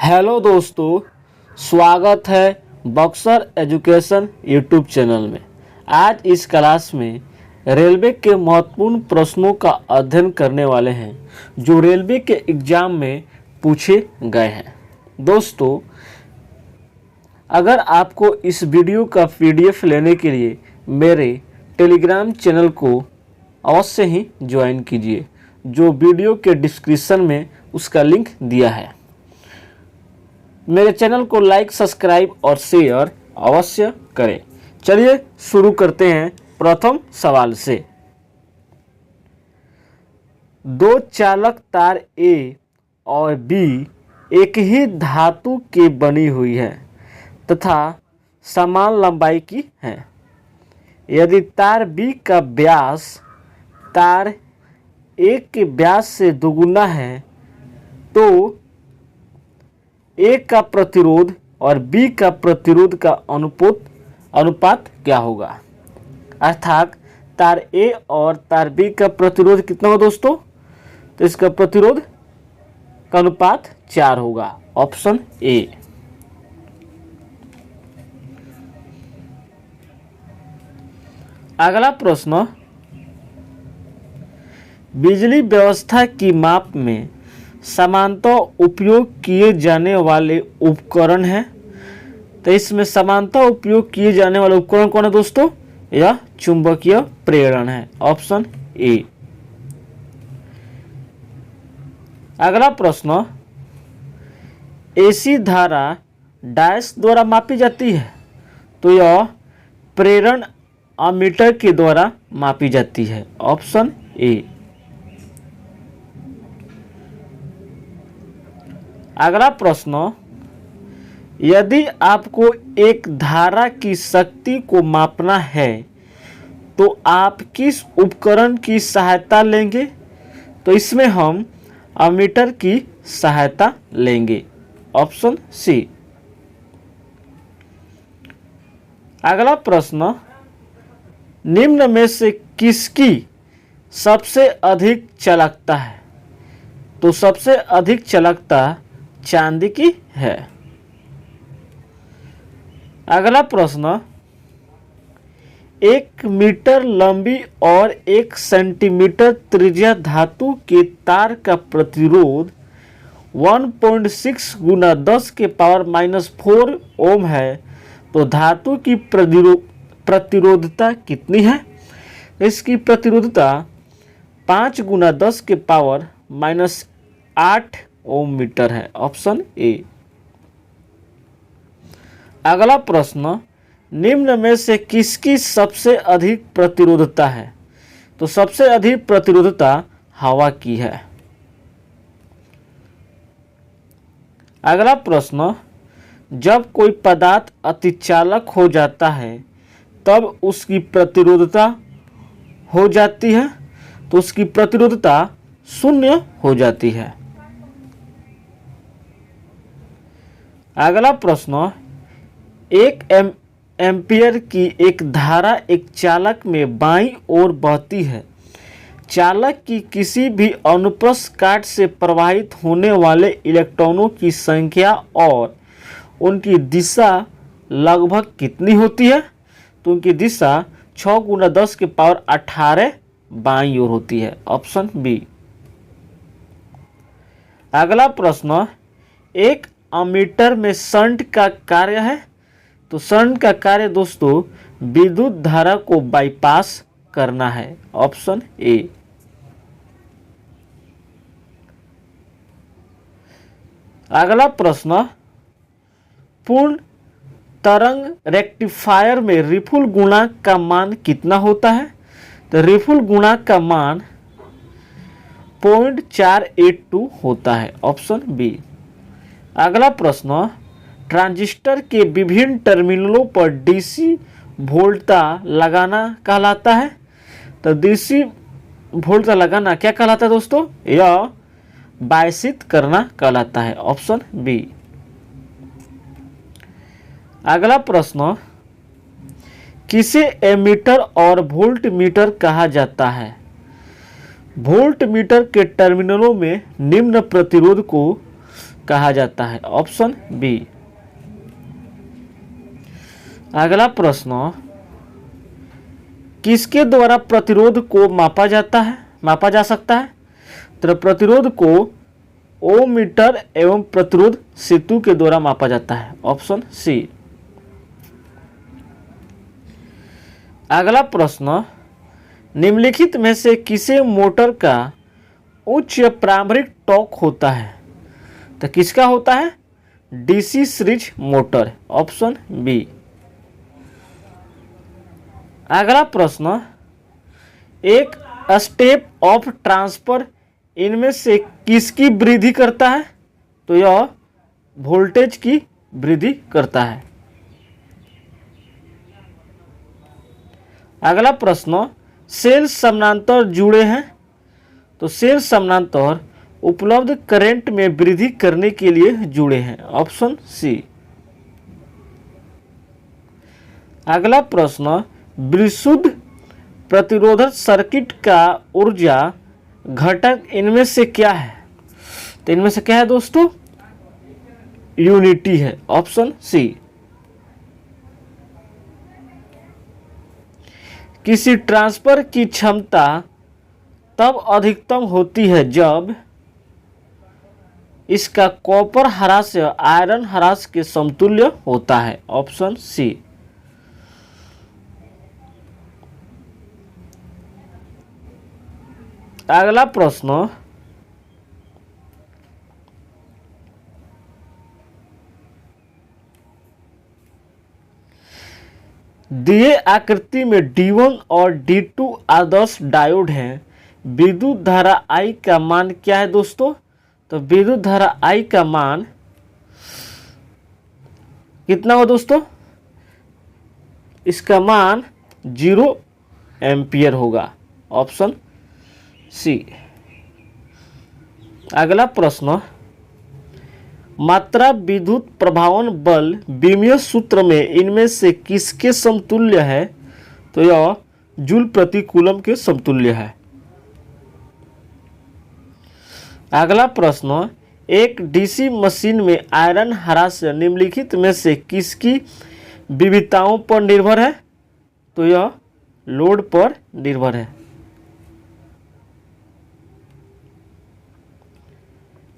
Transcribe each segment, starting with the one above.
Hello दोस्तों, स्वागत है बक्सर एजुकेशन यूट्यूब चैनल में। आज इस क्लास में रेलवे के महत्वपूर्ण प्रश्नों का अध्ययन करने वाले हैं जो रेलवे के एग्ज़ाम में पूछे गए हैं। दोस्तों, अगर आपको इस वीडियो का PDF लेने के लिए मेरे टेलीग्राम चैनल को अवश्य ही ज्वाइन कीजिए, जो वीडियो के डिस्क्रिप्शन में उसका लिंक दिया है। मेरे चैनल को लाइक, सब्सक्राइब और शेयर अवश्य करें। चलिए शुरू करते हैं प्रथम सवाल से। दो चालक तार A और B एक ही धातु की बनी हुई है तथा समान लंबाई की है। यदि तार B का व्यास तार A के व्यास से दोगुना है तो A का प्रतिरोध और B का प्रतिरोध का अनुपात क्या होगा। अर्थात तार A और तार B का प्रतिरोध कितना हो दोस्तों, तो इसका प्रतिरोध का अनुपात 4 होगा। Option A। अगला प्रश्न, बिजली व्यवस्था की माप में समानतः उपयोग किए जाने वाले उपकरण हैं। तो इसमें समानतः उपयोग किए जाने वाले उपकरण कौन है दोस्तों, यह चुंबकीय प्रेरण है। Option A। अगला प्रश्न, AC धारा डैश द्वारा मापी जाती है, तो यह प्रेरण अमीटर के द्वारा मापी जाती है। Option A। अगला प्रश्न, यदि आपको एक धारा की शक्ति को मापना है तो आप किस उपकरण की सहायता लेंगे। तो इसमें हम अमीटर की सहायता लेंगे। Option C। अगला प्रश्न, निम्न में से किसकी सबसे अधिक चालकता है। तो सबसे अधिक चालकता चांदी की है। अगला प्रश्न, 1 मीटर लंबी और 1 सेंटीमीटर त्रिज्या धातु के तार का प्रतिरोध 1.6 गुना 10 के पावर -4 ओम है, तो धातु की प्रतिरोधता कितनी है। इसकी प्रतिरोधता 5 गुना 10 के पावर -8 ओम मीटर है। Option A। अगला प्रश्न, निम्न में से किसकी सबसे अधिक प्रतिरोधता है। तो सबसे अधिक प्रतिरोधता हवा की है। अगला प्रश्न, जब कोई पदार्थ अतिचालक हो जाता है तब उसकी प्रतिरोधता हो जाती है, तो उसकी प्रतिरोधता 0 हो जाती है। अगला प्रश्न, 1 एम्पियर की एक धारा एक चालक में बाईं ओर बहती है। चालक की किसी भी अनुप्रस्थ काट से प्रवाहित होने वाले इलेक्ट्रॉनों की संख्या और उनकी दिशा लगभग कितनी होती है। तो उनकी दिशा 6 गुना 10 के पावर 18 बाईं ओर होती है। Option B। अगला प्रश्न, एक अमीटर में शंट का कार्य है। तो शंट का कार्य दोस्तों विद्युत धारा को बाईपास करना है। Option A। अगला प्रश्न, पूर्ण तरंग रेक्टिफायर में रिपुल गुणांक का मान कितना होता है। तो रिपुल गुणांक का मान 0.482 होता है। Option B। अगला प्रश्न, ट्रांजिस्टर के विभिन्न टर्मिनलों पर DC वोल्टता लगाना कहलाता है। तो DC वोल्टता लगाना क्या कहलाता है दोस्तों, यह बायसित करना कहलाता है। Option B। अगला प्रश्न, किसे एमीटर और वोल्ट मीटर कहा जाता है। वोल्ट मीटर के टर्मिनलों में निम्न प्रतिरोध को कहा जाता है? Option B. अगला प्रश्न, किसके द्वारा प्रतिरोध को मापा जा सकता है? तो प्रतिरोध को ओमीटर एवं प्रतिरोध सेतु के द्वारा मापा जाता है। Option C. अगला प्रश्न, निम्नलिखित में से किसे मोटर का उच्च प्रारंभिक टॉर्क होता है? तो किसका होता है? DC series motor. Option B. अगला प्रश्न, एक स्टेप ऑफ ट्रांसफर इनमें से किसकी वृद्धि करता है? तो यह वोल्टेज की वृद्धि करता है। अगला प्रश्न, सेल समानांतर जुड़े हैं, तो सेल समानांतर उपलब्ध करंट में वृद्धि करने के लिए जुड़े हैं। Option C. अगला प्रश्न, विशुद्ध प्रतिरोधक सर्किट का ऊर्जा घटक इनमें से क्या है? तो इनमें से क्या है दोस्तों? यूनिटी है। Option C. किसी ट्रांसफर की क्षमता तब अधिकतम होती है जब इसका कॉपर ह्रास आयरन ह्रास के समतुल्य होता है। Option C. अगला प्रश्न, दिए आकृति में D1 और D2 आदर्श डायोड हैं। विद्युत धारा I का मान क्या है दोस्तों? तो विद्युत धारा I का मान कितना हो दोस्तों? इसका मान 0 एम्पियर होगा। Option C. अगला प्रश्न, मात्रा विद्युत प्रभावन बल बीमीय सूत्र में इनमें से किसके समतुल्य है? तो यह जूल प्रति कूलम के समतुल्य है। अगला प्रश्न, एक डीसी मशीन में आयरन ह्रास निम्नलिखित में से किसकी विविधताओं पर निर्भर है? तो यह लोड पर निर्भर है।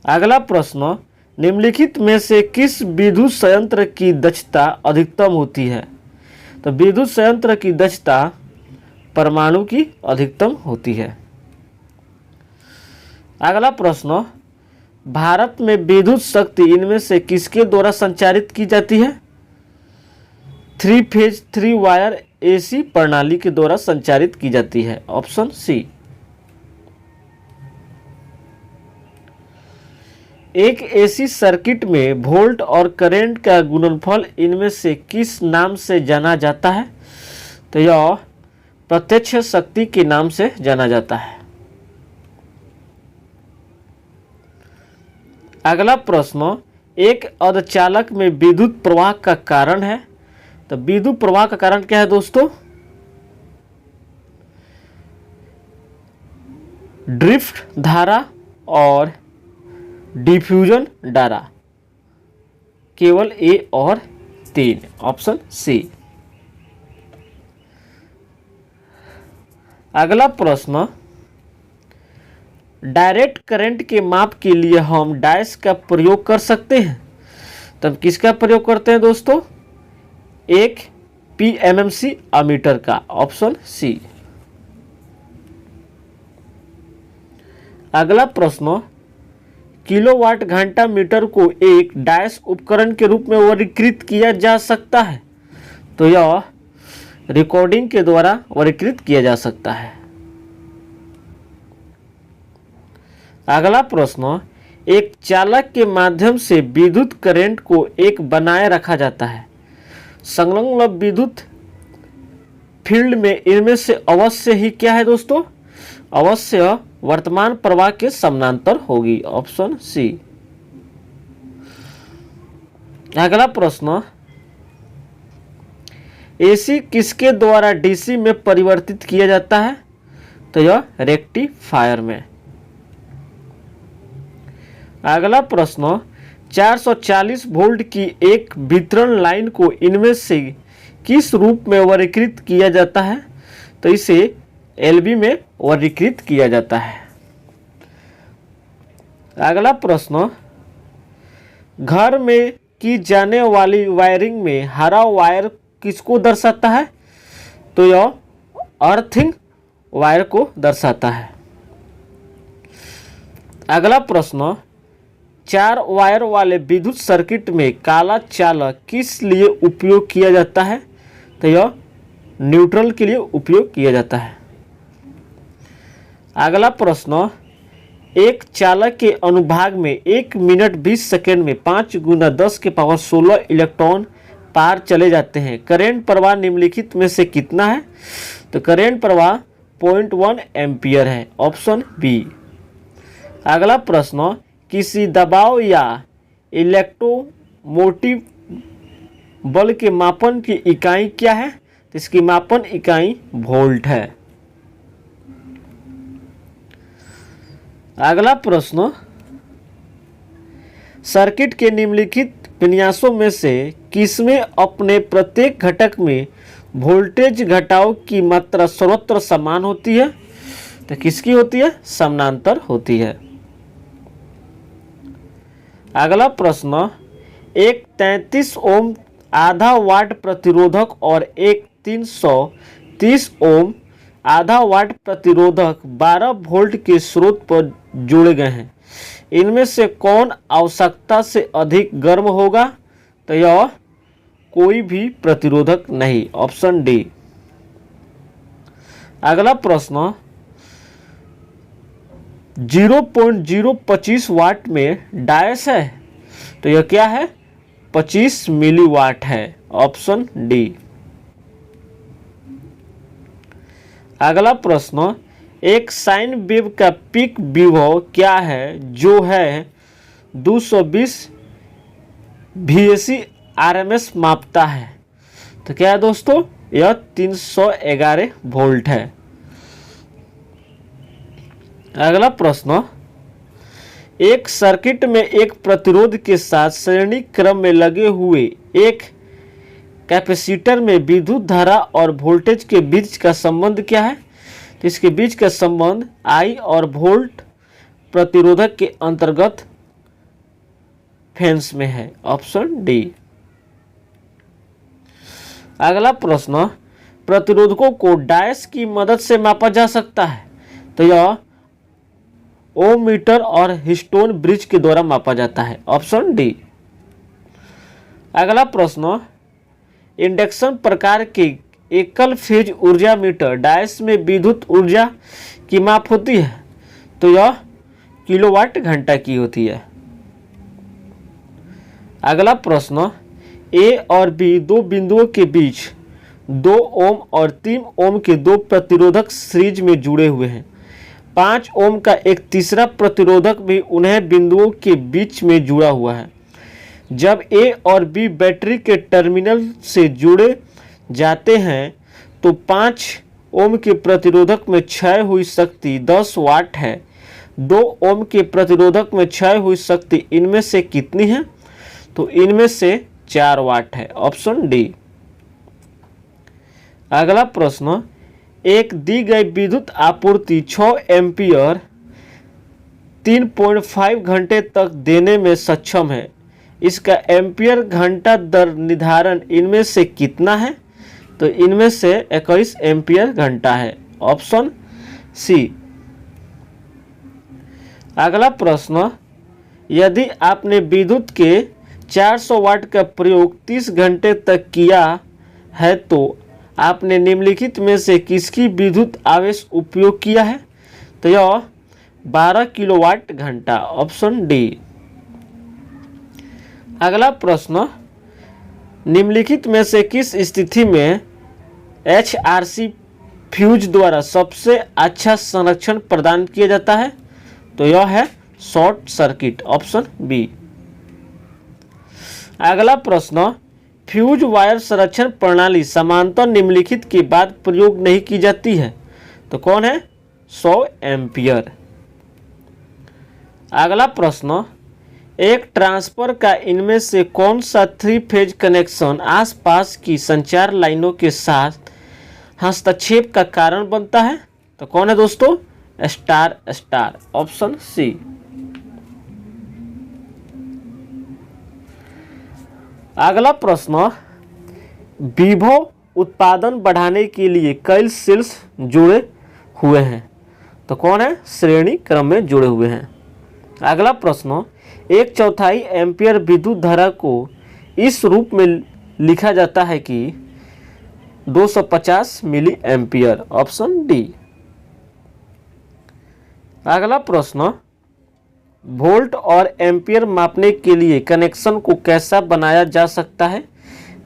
अगला प्रश्न, निम्नलिखित में से किस विद्युत संयंत्र की दक्षता अधिकतम होती है? तो विद्युत संयंत्र की दक्षता परमाणु की अधिकतम होती है। अगला प्रश्न, भारत में विद्युत शक्ति इनमें से किसके द्वारा संचारित की जाती है? 3 फेज 3 वायर एसी प्रणाली के द्वारा संचारित की जाती है। Option C. एक एसी सर्किट में वोल्ट और करंट का गुणनफल इनमें से किस नाम से जाना जाता है? तो यह प्रत्यक्ष शक्ति के नाम से जाना जाता है। अगला प्रश्न, एक अर्धचालक में विद्युत प्रवाह का कारण है। तो विद्युत प्रवाह का कारण क्या है दोस्तों? ड्रिफ्ट धारा और डिफ्यूजन धारा। केवल ए और 3। Option C. अगला प्रश्न, डायरेक्ट करंट के माप के लिए हम डायस का प्रयोग कर सकते हैं। तब किसका प्रयोग करते हैं दोस्तों? एक पीएमएमसी अमीटर का। Option C. अगला प्रश्न, किलोवाट घंटा मीटर को एक डायस उपकरण के रूप में वर्गीकृत किया जा सकता है। तो यह रिकॉर्डिंग के द्वारा वर्गीकृत किया जा सकता है। अगला प्रश्न, एक चालक के माध्यम से विद्युत करंट को एक बनाए रखा जाता है। संलग्न विद्युत फील्ड में इनमें से अवश्य ही क्या है दोस्तों? अवश्य वर्तमान प्रवाह के समानांतर होगी। Option C. अगला प्रश्न, एसी किसके द्वारा डीसी में परिवर्तित किया जाता है? तो यह रेक्टिफायर में। अगला प्रश्न, 440 वोल्ट की एक वितरण लाइन को इनमें से किस रूप में वर्गीकृत किया जाता है? तो इसे एलबी में वर्गीकृत किया जाता है। अगला प्रश्न, घर में की जाने वाली वायरिंग में हरा वायर किसको दर्शाता है? तो यह अर्थिंग वायर को दर्शाता है। अगला प्रश्न, 4 वायर वाले विद्युत सर्किट में काला चालक किस लिए उपयोग किया जाता है? तो यह न्यूट्रल के लिए उपयोग किया जाता है। अगला प्रश्न, एक चालक के अनुभाग में 1 मिनट 20 सेकेंड में 5 × 10⁻16 इलेक्ट्रॉन पार चले जाते हैं। करंट प्रवाह निम्नलिखित में से कितना है? तो करंट प्रवाह 0.1 एम्पियर है, ऑप्शन बी। अगला प्रश्न, किसी दबाव या इलेक्ट्रोमोटिव बल के मापन की इकाई क्या है? तो इसकी मापन इकाई वोल्ट है। अगला प्रश्न, सर्किट के निम्नलिखित विन्यासों में से किसमें अपने प्रत्येक घटक में वोल्टेज घटाव की मात्रा सर्वत्र समान होती है? तो किसकी होती है? समानांतर होती है। अगला प्रश्न, एक 33 ओम आधा वाट प्रतिरोधक और एक 330 ओम आधा वाट प्रतिरोधक 12 वोल्ट के स्रोत पर जोड़े गए हैं। इनमें से कौन आवश्यकता से अधिक गर्म होगा? तो यह कोई भी प्रतिरोधक नहीं, ऑप्शन डी। अगला प्रश्न, 0.025 वाट में डायस है, तो यह क्या है? 25 मिलीवाट है, ऑप्शन डी। अगला प्रश्न, एक साइन वेव का पीक विभव क्या है जो है 220 VAC RMS मापता है? तो क्या है दोस्तों? यह 311 वोल्ट है। अगला प्रश्न, एक सर्किट में एक प्रतिरोध के साथ श्रेणी क्रम में लगे हुए एक कैपेसिटर में विद्युत धारा और वोल्टेज के बीच का संबंध क्या है? तो इसके बीच का संबंध I और वोल्ट प्रतिरोधक के अंतर्गत फेंस में है, ऑप्शन डी। अगला प्रश्न, प्रतिरोधकों को डायस की मदद से मापा जा सकता है? तो यह ओम मीटर और हिस्टोन ब्रिज के द्वारा मापा जाता है, ऑप्शन डी। अगला प्रश्न, इंडक्शन प्रकार के एकल फेज ऊर्जा मीटर डायस में विद्युत ऊर्जा की माप होती है? तो यह किलोवाट घंटा की होती है। अगला प्रश्न, ए और बी दो बिंदुओं के बीच 2 ओम और 3 ओम के 2 प्रतिरोधक सीरीज में जुड़े हुए हैं। 5 ओम का एक तीसरा प्रतिरोधक भी उन्हें बिंदुओं के बीच में जुड़ा हुआ है। जब ए और बी बैटरी के टर्मिनल से जुड़े जाते हैं तो 5 ओम के प्रतिरोधक में क्षय हुई शक्ति 10 वाट है। 2 ओम के प्रतिरोधक में क्षय हुई शक्ति इनमें से कितनी है? तो इनमें से 4 वाट है, ऑप्शन डी। अगला प्रश्न, एक दी गई विद्युत आपूर्ति 6 एम्पियर 3.5 घंटे तक देने में सक्षम है। इसका एम्पियर घंटा दर निर्धारण इनमें से कितना है? तो इनमें से 21 एम्पियर घंटा है, ऑप्शन सी। अगला प्रश्न, यदि आपने विद्युत के 400 वाट का प्रयोग 30 घंटे तक किया है तो आपने निम्नलिखित में से किसकी विद्युत आवेश उपयोग किया है? तो यह 12 किलोवाट घंटा, ऑप्शन डी। अगला प्रश्न, निम्नलिखित में से किस स्थिति में HRC फ्यूज द्वारा सबसे अच्छा संरक्षण प्रदान किया जाता है? तो यह है शॉर्ट सर्किट, ऑप्शन बी। अगला प्रश्न, फ्यूज वायर संरक्षण प्रणाली समांतर निम्नलिखित के बाद प्रयोग नहीं की जाती है, तो कौन है? 100 एम्पियर। अगला प्रश्न, एक ट्रांसफर का इनमें से कौन सा 3 फेज कनेक्शन आसपास की संचार लाइनों के साथ हस्तक्षेप का कारण बनता है? तो कौन है दोस्तों? Star star, option C. अगला प्रश्न, विभव उत्पादन बढ़ाने के लिए कई सेल्स जुड़े हुए हैं, तो कौन है? श्रेणी क्रम में जुड़े हुए हैं। अगला प्रश्न, 1/4 एम्पियर विद्युत धारा को इस रूप में लिखा जाता है कि 250 मिली एम्पियर, ऑप्शन डी। अगला प्रश्न, वोल्ट और एम्पियर मापने के लिए कनेक्शन को कैसा बनाया जा सकता है?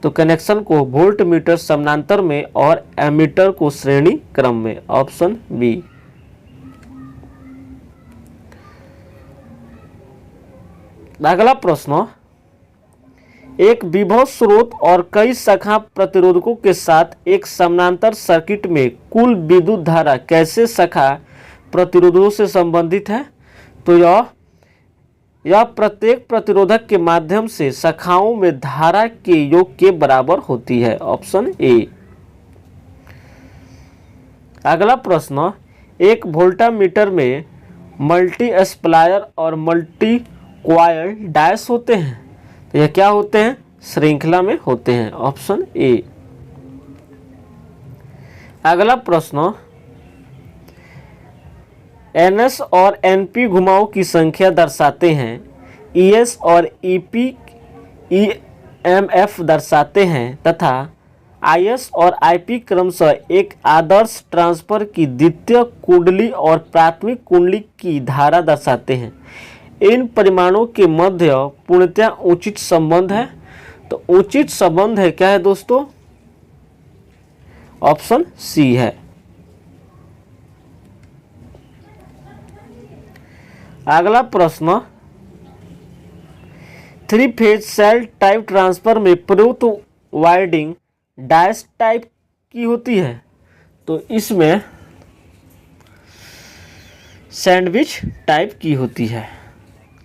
तो कनेक्शन को वोल्ट मीटर समानांतर में और एमीटर को श्रेणी क्रम में, ऑप्शन बी। अगला प्रश्न, एक विभव स्रोत और कई शाखा प्रतिरोधकों के साथ एक समानांतर सर्किट में कुल विद्युत धारा कैसे शाखा प्रतिरोधों से संबंधित है? तो यह प्रत्येक प्रतिरोधक के माध्यम से शाखाओं में धारा के योग के बराबर होती है, ऑप्शन ए। अगला प्रश्न, एक वोल्टामीटर में मल्टी स्प्लायर और मल्टी क्वायल डायस होते हैं, तो यह क्या होते हैं? श्रृंखला में होते हैं, ऑप्शन ए। अगला प्रश्न, एनएस और एनपी घुमावों की संख्या दर्शाते हैं, ईएस और ईपी ईएमएफ दर्शाते हैं तथा आईएस और आईपी क्रमशः एक आदर्श ट्रांसफर की द्वितीय कुंडली और प्राथमिक कुंडली की धारा दर्शाते हैं। इन परिमाणों के मध्य पूर्णतया उचित संबंध है, तो उचित संबंध है क्या है दोस्तों? ऑप्शन सी है। अगला प्रश्न, 3 फेज सेल टाइप ट्रांसफर में प्रयुक्त वायरिंग डायस टाइप की होती है, तो इसमें सैंडविच टाइप की होती है,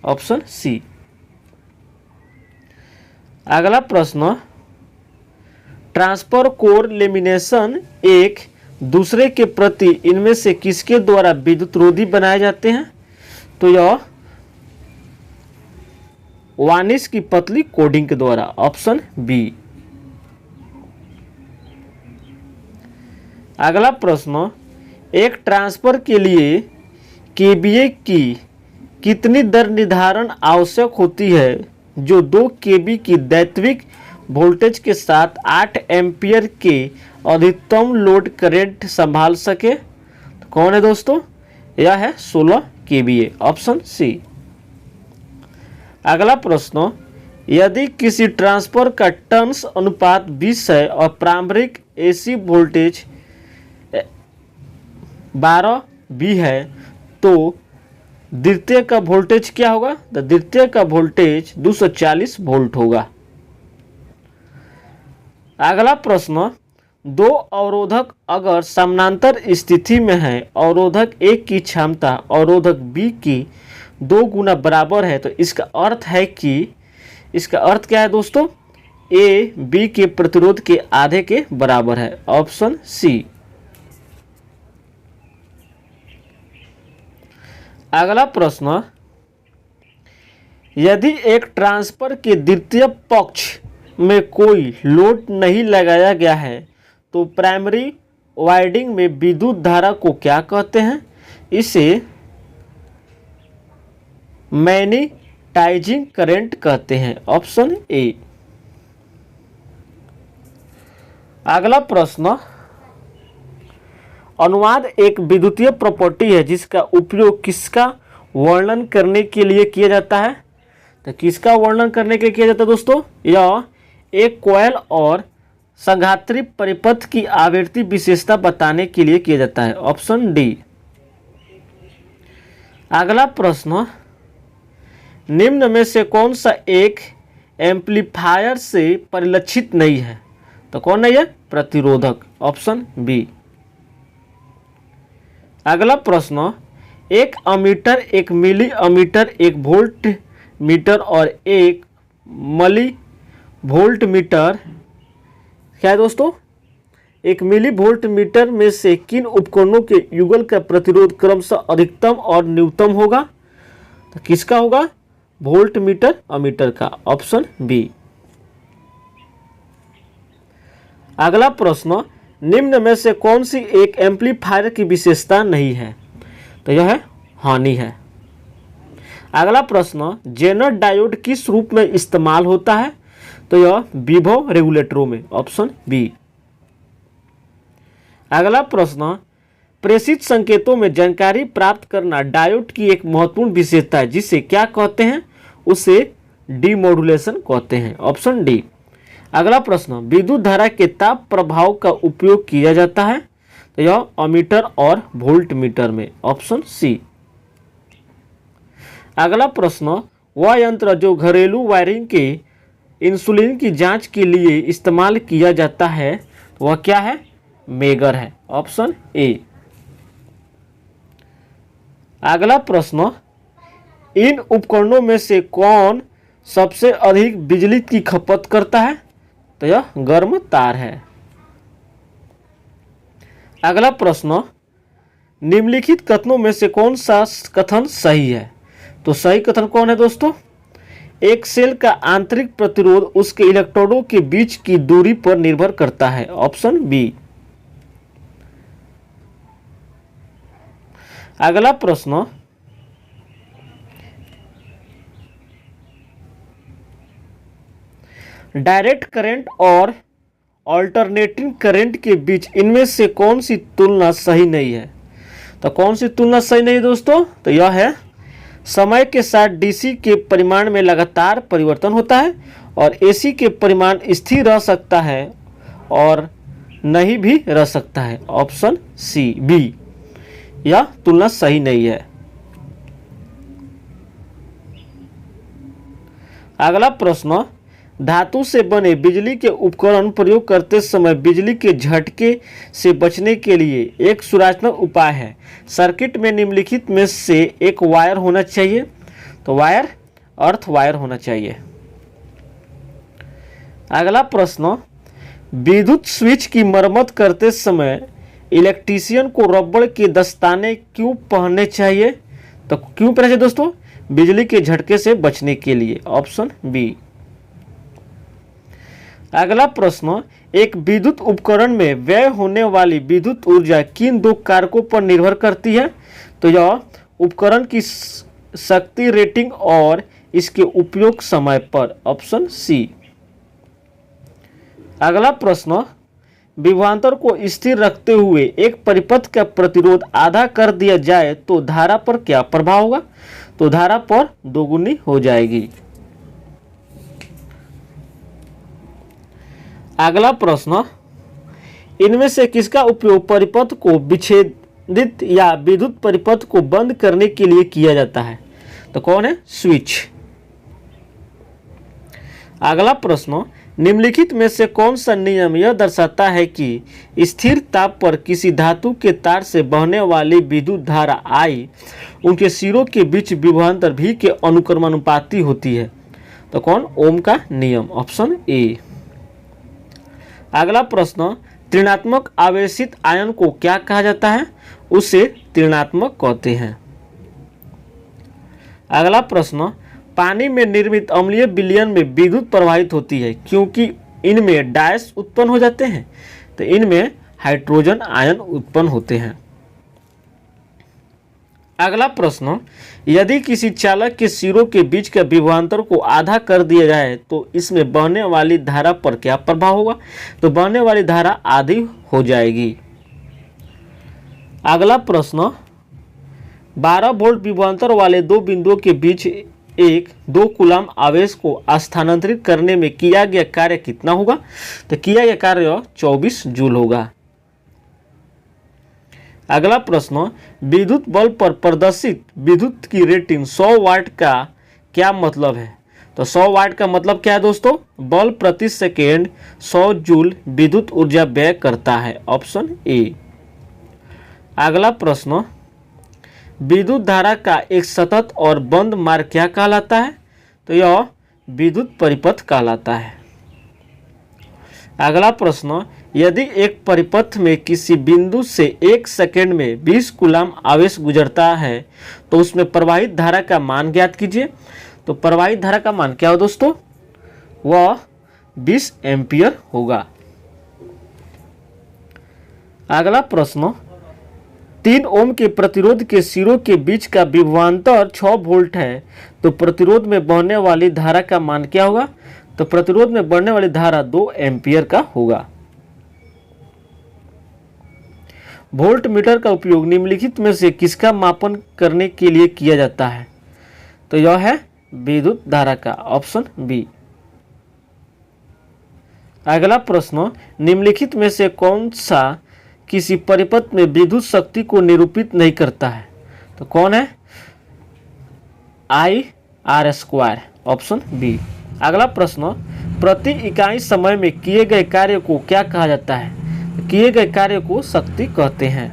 ऑप्शन सी। अगला प्रश्न, ट्रांसफर कोर लेमिनेशन एक दूसरे के प्रति इनमें से किसके द्वारा विद्युत रोधी बनाए जाते हैं? तो यह वानिश की पतली कोडिंग के द्वारा, ऑप्शन बी। अगला प्रश्न, एक ट्रांसफर के लिए केवीए की कितनी दर निर्धारण आवश्यक होती है जो 2 केवी की दैत्विक वोल्टेज के साथ 8 एम्पियर के अधिकतम लोड करंट संभाल सके? तो कौन है दोस्तों? यह है 16 केवीए, ऑप्शन सी। अगला प्रश्न, यदि किसी ट्रांसफर का टर्न्स अनुपात 20 है और प्रारंभिक एसी वोल्टेज 12 भी है, तो द्वितीय का वोल्टेज क्या होगा? तो द्वितीय का वोल्टेज 240 वोल्ट होगा। अगला प्रश्न, 2 अवरोधक अगर समानांतर स्थिति में है, अवरोधक A की क्षमता अवरोधक B की 2 गुना बराबर है, तो इसका अर्थ है कि इसका अर्थ क्या है दोस्तों? A B के प्रतिरोध के आधे के बराबर है, ऑप्शन सी। अगला प्रश्न, यदि एक ट्रांसफर के द्वितीय पक्ष में कोई लोड नहीं लगाया गया है, तो प्राइमरी वाइंडिंग में विद्युत धारा को क्या कहते हैं? इसे मैग्नेटाइजिंग करंट कहते हैं, ऑप्शन ए। अगला प्रश्न, अनुवाद एक विद्युतीय प्रॉपर्टी है जिसका उपयोग किसका वर्णन करने के लिए किया जाता है? तो किसका वर्णन करने के लिए किया जाता है दोस्तों? यह एक कॉइल और संघात्री परिपथ की आवृत्ति विशेषता बताने के लिए किया जाता है, ऑप्शन डी। अगला प्रश्न, निम्न में से कौन सा एक एम्पलीफायर से परिलक्षित नहीं है? तो कौन नहीं है? प्रतिरोधक, ऑप्शन बी। अगला प्रश्न, एक अमीटर, एक मिली अमीटर, एक वोल्ट मीटर और एक मिली वोल्ट मीटर क्या है दोस्तों, एक मिली वोल्ट मीटर में से किन उपकरणों के युगल का प्रतिरोध क्रमशः अधिकतम और न्यूनतम होगा? तो किसका होगा? वोल्ट मीटर अमीटर का, ऑप्शन बी। अगला प्रश्न, निम्न में से कौन सी एक एम्पलीफायर की विशेषता नहीं है? तो यह है हानि है। अगला प्रश्न, जेनर डायोड किस रूप में इस्तेमाल होता है? तो यह विभव रेगुलेटरों में, ऑप्शन बी। अगला प्रश्न, प्रेषित संकेतों में जानकारी प्राप्त करना डायोड की एक महत्वपूर्ण विशेषता है जिसे क्या कहते हैं? उसे डीमॉड्यूलेशन कहते हैं, ऑप्शन डी। अगला प्रश्न, विद्युत धारा के ताप प्रभाव का उपयोग किया जाता है? तो यह अमीटर और वोल्ट मीटर में, ऑप्शन सी। अगला प्रश्न, वह यंत्र जो घरेलू वायरिंग के इंसुलिन की जांच के लिए इस्तेमाल किया जाता है वह क्या है? मेगर है, ऑप्शन ए। अगला प्रश्न, इन उपकरणों में से कौन सबसे अधिक बिजली की खपत करता है? तो यह गर्म तार है। अगला प्रश्न, निम्नलिखित कथनों में से कौन सा कथन सही है? तो सही कथन कौन है दोस्तों? एक सेल का आंतरिक प्रतिरोध उसके इलेक्ट्रोडों के बीच की दूरी पर निर्भर करता है, ऑप्शन बी। अगला प्रश्न, डायरेक्ट करंट और अल्टरनेटिंग करंट के बीच इनमें से कौन सी तुलना सही नहीं है? तो कौन सी तुलना सही नहीं है दोस्तों? तो यह है, समय के साथ डीसी के परिमाण में लगातार परिवर्तन होता है और एसी के परिमाण स्थिर रह सकता है और नहीं भी रह सकता है, ऑप्शन सी बी। यह तुलना सही नहीं है। अगला प्रश्न, धातु से बने बिजली के उपकरण प्रयोग करते समय बिजली के झटके से बचने के लिए एक सुरक्षात्मक उपाय है। सर्किट में निम्नलिखित में से एक वायर होना चाहिए। तो वायर अर्थ वायर होना चाहिए। अगला प्रश्न, विद्युत स्विच की मरम्मत करते समय इलेक्ट्रीशियन को रबड़ के दस्ताने क्यों पहनने चाहिए? तो क्यों पहनने चाहिए दोस्तों? बिजली के झटके से बचने के लिए, ऑप्शन बी। अगला प्रश्न, एक विद्युत उपकरण में व्यय होने वाली विद्युत ऊर्जा किन दो कारकों पर निर्भर करती है? तो यह उपकरण की शक्ति रेटिंग और इसके उपयोग समय पर, ऑप्शन सी। अगला प्रश्न, विभवांतर को स्थिर रखते हुए एक परिपथ का प्रतिरोध आधा कर दिया जाए तो धारा पर क्या प्रभाव होगा? तो धारा पर दोगुनी हो जाएगी। अगला प्रश्न, इनमें से किसका उपयोग परिपथ को विच्छेदित या विद्युत परिपथ को बंद करने के लिए किया जाता है? तो कौन है? स्विच। अगला प्रश्न, निम्नलिखित में से कौन सा नियम यह दर्शाता है कि स्थिर ताप पर किसी धातु के तार से बहने वाली विद्युत धारा I उनके सिरों के बीच विभवांतर V के अनुक्रमानुपाती होती है? तो कौन? ओम का नियम, ऑप्शन ए। अगला प्रश्न, ऋणात्मक आवेशित आयन को क्या कहा जाता है? उसे ऋणात्मक कहते हैं। अगला प्रश्न, पानी में निर्मित अम्लीय विलयन में विद्युत प्रवाहित होती है क्योंकि इनमें डायस उत्पन्न हो जाते हैं। तो इनमें हाइड्रोजन आयन उत्पन्न होते हैं। अगला प्रश्न, यदि किसी चालक के सिरों के बीच के विभवांतर को आधा कर दिया जाए तो इसमें बहने वाली धारा पर क्या प्रभाव होगा? तो बहने वाली धारा आधी हो जाएगी। अगला प्रश्न, 12 वोल्ट विभवांतर वाले दो बिंदुओं के बीच एक 2 कूलम आवेश को स्थानांतरित करने में किया गया कार्य कितना होगा? तो किया गया कार्य 24 जूल होगा। अगला प्रश्न, विद्युत बल्ब पर प्रदर्शित विद्युत की रेटिंग 100 वाट का क्या मतलब है? तो 100 वाट का मतलब क्या है दोस्तों? बल्ब प्रति सेकेंड 100 जूल विद्युत ऊर्जा व्यय करता है, ऑप्शन ए। अगला प्रश्न, विद्युत धारा का एक सतत और बंद मार्ग क्या कहलाता है? तो यह विद्युत परिपथ कहलाता है। अगला प्रश्न, यदि एक परिपथ में किसी बिंदु से 1 सेकंड में 20 कूलम आवेश गुजरता है तो उसमें प्रवाहित धारा का मान ज्ञात कीजिए। तो प्रवाहित धारा का मान क्या हो दोस्तों, वह 20 एम्पियर होगा। अगला प्रश्न, 3 ओम के प्रतिरोध के सिरों के बीच का विभवांतर 6 वोल्ट है तो प्रतिरोध में बहने वाली धारा का मान क्या होगा। तो प्रतिरोध में बढ़ने वाली धारा 2 एम्पियर का होगा। वोल्ट मीटर का उपयोग निम्नलिखित में से किसका मापन करने के लिए किया जाता है। तो यह है विद्युत धारा का, ऑप्शन बी। अगला प्रश्न, निम्नलिखित में से कौन सा किसी परिपथ में विद्युत शक्ति को निरूपित नहीं करता है। तो कौन है, I/R², ऑप्शन बी। अगला प्रश्न, प्रति इकाई समय में किए गए कार्य को क्या कहा जाता है। किए गए कार्य को शक्ति कहते हैं।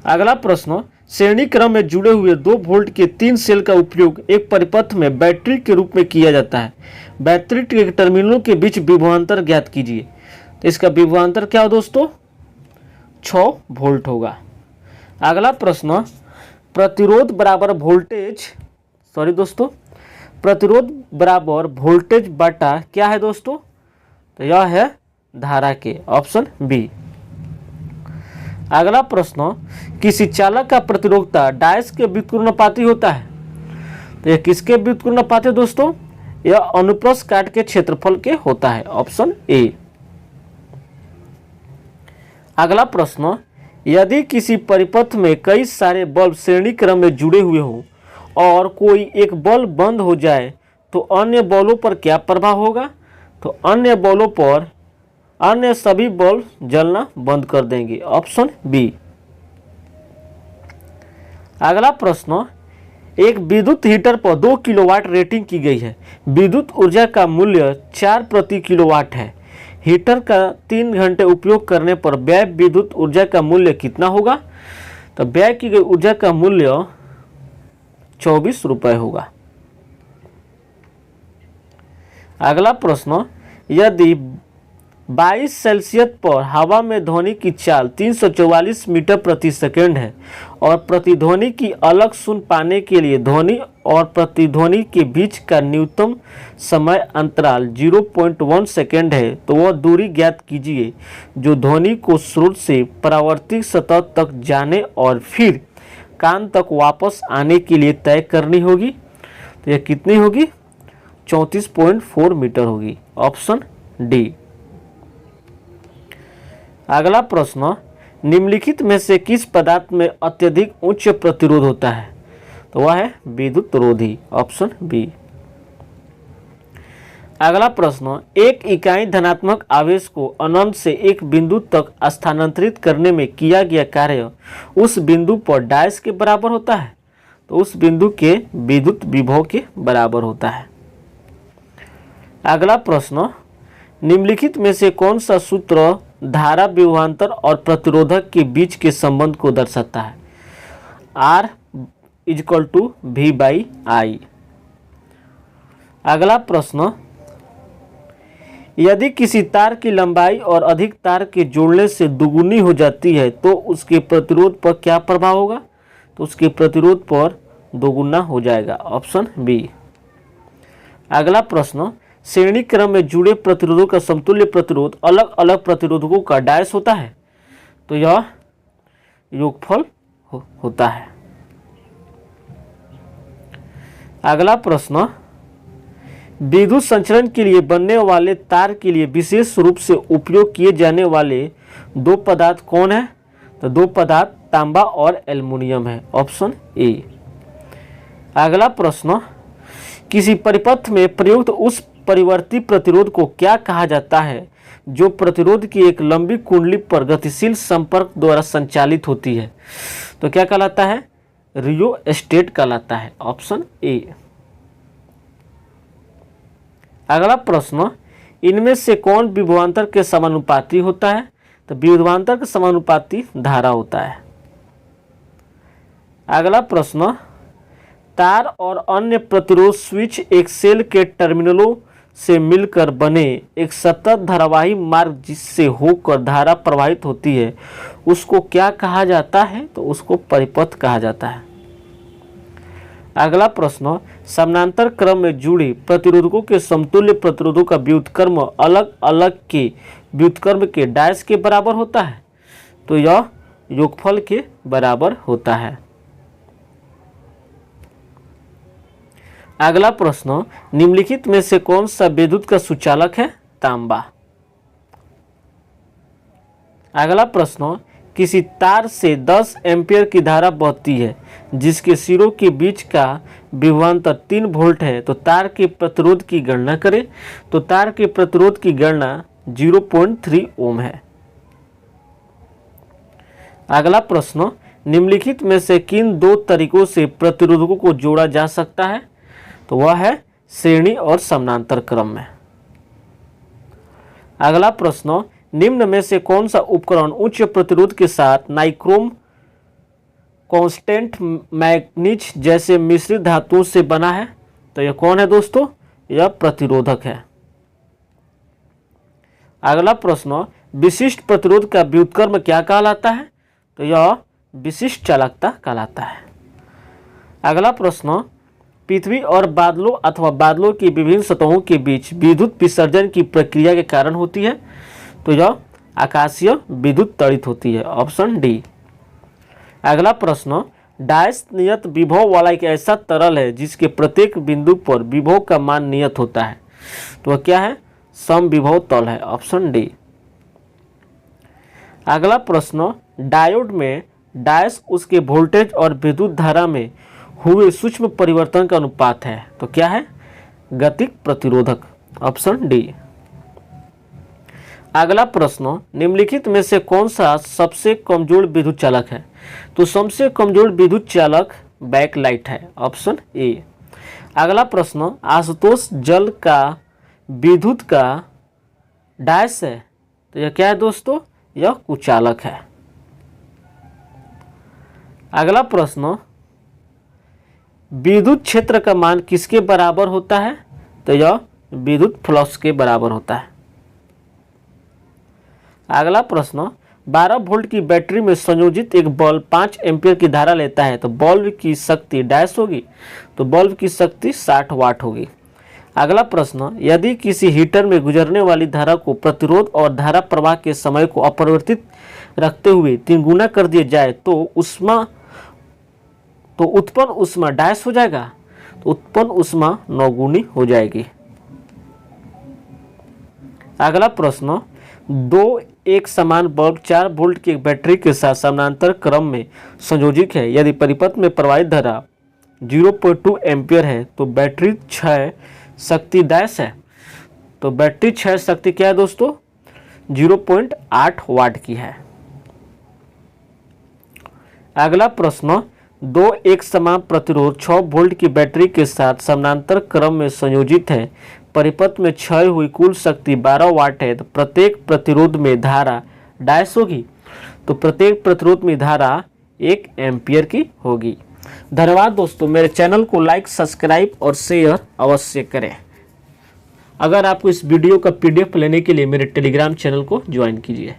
अगला प्रश्न, श्रेणी क्रम में जुड़े हुए 2 वोल्ट के 3 सेल का उपयोग एक परिपथ में बैटरी के रूप में किया जाता है। बैटरी के टर्मिनलों के बीच विभवांतर ज्ञात कीजिए। तो इसका विभवांतर क्या हो दोस्तों, 6 वोल्ट होगा। अगला प्रश्न, प्रतिरोध बराबर वोल्टेज बटा क्या है दोस्तों। तो यह है धारा के, ऑप्शन बी। अगला प्रश्न, किसी चालक का प्रतिरोधकता डायस के व्युत्क्रमानुपाती होता है। तो यह किसके व्युत्क्रमानुपाती है दोस्तों, यह अनुप्रस्थ काट के क्षेत्रफल के होता है, ऑप्शन ए। अगला प्रश्न, यदि किसी परिपथ में कई सारे बल्ब श्रेणी क्रम में जुड़े हुए हों और कोई एक बल्ब बंद हो जाए तो अन्य बल्बों पर क्या प्रभाव होगा। तो अन्य बल्बों पर अन्य सभी बल्ब जलना बंद कर देंगे, ऑप्शन बी। अगला प्रश्न, एक विद्युत हीटर पर 2 किलोवाट रेटिंग की गई है। विद्युत ऊर्जा का मूल्य 4 प्रति किलोवाट है। हीटर का 3 घंटे उपयोग करने पर व्यय विद्युत ऊर्जा का मूल्य कितना होगा। तो व्यय की गई ऊर्जा का मूल्य 24 रुपये होगा। अगला प्रश्न, यदि 22 सेल्सियस पर हवा में ध्वनि की चाल 344 मीटर प्रति सेकंड है और प्रतिध्वनि की अलग सुन पाने के लिए ध्वनि और प्रतिध्वनि के बीच का न्यूनतम समय अंतराल 0.1 सेकंड है तो वह दूरी ज्ञात कीजिए जो ध्वनि को स्रोत से परावर्तित सतह तक जाने और फिर कान तक वापस आने के लिए तय करनी होगी। तो यह कितनी होगी, 34.4 मीटर होगी, ऑप्शन डी। अगला प्रश्न, निम्नलिखित में से किस पदार्थ में अत्यधिक उच्च प्रतिरोध होता है। तो वह है विद्युत रोधी, ऑप्शन बी। अगला प्रश्न, एक इकाई धनात्मक आवेश को अनंत से एक बिंदु तक स्थानांतरित करने में किया गया कार्य उस बिंदु पर डायस के बराबर होता है। तो उस बिंदु के विद्युत विभव के बराबर होता है। अगला प्रश्न, निम्नलिखित में से कौन सा सूत्र धारा विभवांतर और प्रतिरोधक के बीच के संबंध को दर्शाता है। R = V/I। अगला प्रश्न, यदि किसी तार की लंबाई और अधिक तार के जोड़ने से दुगुनी हो जाती है तो उसके प्रतिरोध पर क्या प्रभाव होगा। तो उसके प्रतिरोध पर दोगुना हो जाएगा, ऑप्शन बी। अगला प्रश्न, श्रेणी क्रम में जुड़े प्रतिरोधों का समतुल्य प्रतिरोध अलग अलग प्रतिरोधकों का डायस होता है। तो यह योगफल होता है। अगला प्रश्न, विद्युत संचरण के लिए बनने वाले तार के लिए विशेष रूप से उपयोग किए जाने वाले 2 पदार्थ कौन है। तो 2 पदार्थ तांबा और एल्युमिनियम है, ऑप्शन ए। अगला प्रश्न, किसी परिपथ में प्रयुक्त उस परिवर्ती प्रतिरोध को क्या कहा जाता है जो प्रतिरोध की एक लंबी कुंडली पर गतिशील संपर्क द्वारा संचालित होती है। तो क्या कहलाता है, रियोस्टेट कहलाता है, ऑप्शन ए। अगला प्रश्न, इनमें से कौन विभवांतर के समानुपाती होता है। तो विभवांतर के समानुपाती धारा होता है। अगला प्रश्न, तार और अन्य प्रतिरोध स्विच एक सेल के टर्मिनलों से मिलकर बने एक सतत धारावाही मार्ग जिससे होकर धारा प्रवाहित होती है उसको क्या कहा जाता है? तो उसको परिपथ कहा जाता है। अगला प्रश्न, समानांतर क्रम में जुड़े प्रतिरोधकों के समतुल्य प्रतिरोधों का व्युत्क्रम अलग अलग के व्युत्क्रम के डैश के बराबर होता है? तो यह योगफल के बराबर होता है। अगला प्रश्न, निम्नलिखित में से कौन सा विद्युत का सुचालक है? तांबा। अगला प्रश्न, किसी तार से 10 एम्पीयर की धारा बहती है जिसके सिरों के बीच का विभवांतर 3 वोल्ट है, तो तार के प्रतिरोध की गणना करें। तो तार के प्रतिरोध की गणना 0.3 ओम है। अगला प्रश्न, निम्नलिखित में से किन दो तरीकों से प्रतिरोधकों को जोड़ा जा सकता है? तो वह है श्रेणी और समानांतर क्रम में। अगला प्रश्न, निम्न में से कौन सा उपकरण उच्च प्रतिरोध के साथ नाइक्रोम कांस्टेंट मैग्नीज जैसे मिश्रित धातुओं से बना है? तो यह कौन है दोस्तों? यह प्रतिरोधक है। अगला प्रश्न, विशिष्ट प्रतिरोध का व्युत्क्रम क्या कहलाता है? तो यह विशिष्ट चालकता कहलाता है। अगला प्रश्न, पृथ्वी और बादलों अथवा बादलों की विभिन्न सतहों के बीच विद्युत विसर्जन की प्रक्रिया के कारण होती है? तो यह आकाशीय विद्युत तड़ित होती है। Option D. अगला प्रश्न, डैश नियत विभव वाला एक ऐसा तरल है जिसके प्रत्येक बिंदु पर विभव का मान नियत होता है, तो वह क्या है? समविभव तल है। Option D. अगला प्रश्न, डायोड में डैश उसके वोल्टेज और विद्युत धारा में हुए सूक्ष्म परिवर्तन का अनुपात है, तो क्या है? गतिक प्रतिरोधक। Option D. अगला प्रश्न, निम्नलिखित में से कौन सा सबसे कमजोर विद्युत चालक है? तो सबसे कमजोर विद्युत चालक बैकलाइट है। Option A. अगला प्रश्न, आशुतोष जल का विद्युत का डैश है, तो यह क्या है दोस्तों? यह कुचालक है। अगला प्रश्न, विद्युत क्षेत्र का मान किसके बराबर होता है? तो यह विद्युत फ्लक्स के बराबर होता है। अगला प्रश्न, 12 वोल्ट की बैटरी में संयोजित एक बल्ब 5 एम्पीयर की धारा लेता है, तो बल्ब की शक्ति डैश होगी? तो बल्ब की शक्ति 60 वाट होगी। अगला प्रश्न, यदि किसी हीटर में गुजरने वाली धारा को प्रतिरोध और धारा प्रवाह के समय को अपरिवर्तित रखते हुए 3 गुना कर दिया जाए तो उत्पन्न ऊष्मा डैश हो जाएगा? तो उत्पन्न ऊष्मा 9 गुनी हो जाएगी। अगला प्रश्न, 2 एक समान बल्ब 4 वोल्ट की एक बैटरी के साथ समानांतर क्रम में संयोजित है। यदि परिपथ में प्रवाहित धारा 0.2 एम्पीयर है तो बैटरी 6 शक्ति डैश है? तो बैटरी 6 शक्ति क्या है दोस्तों? 0.8 वाट की है। अगला प्रश्न, 2 एक समान प्रतिरोध 6 वोल्ट की बैटरी के साथ समानांतर क्रम में संयोजित है। परिपथ में क्षय हुई कुल शक्ति 12 वाट है, तो प्रत्येक प्रतिरोध में धारा डैश होगी? तो प्रत्येक प्रतिरोध में धारा 1 एम्पीयर की होगी। धन्यवाद दोस्तों। मेरे चैनल को लाइक, सब्सक्राइब और शेयर अवश्य करें। अगर आपको इस वीडियो का PDF लेने के लिए मेरे टेलीग्राम चैनल को ज्वाइन कीजिए।